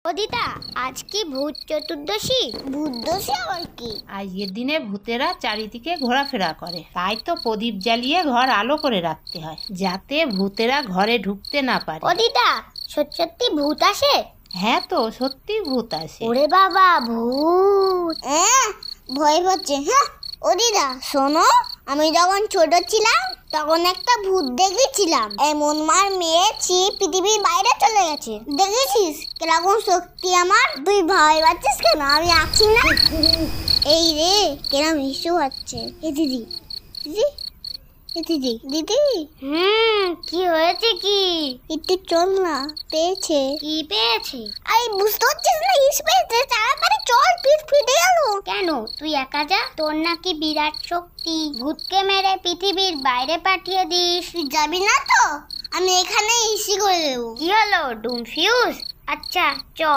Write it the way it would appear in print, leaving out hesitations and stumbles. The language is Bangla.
ও দিদা, আজ কি ভূত চতুর্দশী? ভূত দোষে আবার কি? আজকের দিনে ভূতেরা চারিদিকে ঘোরাফেরা করে, তাই তো প্রদীপ জ্বালিয়ে ঘর আলো করে রাখতে হয়, যাতে ভূতেরা ঘরে ঢুকতে না পারে। ও দিদা, সত্যি সত্যি ভূত আসে? হ্যাঁ তো, সত্যি ভূত আসে। ওরে বাবা, ভূত! ভয় পাচ্ছে। হ্যাঁ, ও দিদা শোনো, আমি যখন ছোট ছিলাম তখন একটা ভূত দেখেছিলাম। এমন মার মেরেছি পৃথিবীর বাইরে চলে গেছে। দেখেছিস কিরকম শক্তি আমার? তুই ভয় পাচ্ছিস কেন? আমি আছি না। এই রে, কিরম হিসু হচ্ছে। এ দিদি, দিদি, এ দিদি, দিদি, কি হয়েছে? কি একটু চল না, পেয়েছে। কি পেয়েছে? আরে বুঝতে পারছিস না, হিস পেয়েছে। তাড়াতাড়ি চল, পিঠ ফেটে গেল। কেন, তুই একা যা, তোর নাকি বিরাট শক্তি। ভূতকে মেরে পৃথিবীর বাইরে পাঠিয়ে দিস। তুই যাবি না তো? আমি এখানে ইসি করে দেবো। কি হলো, ডুম ফিউজ? আচ্ছা চল।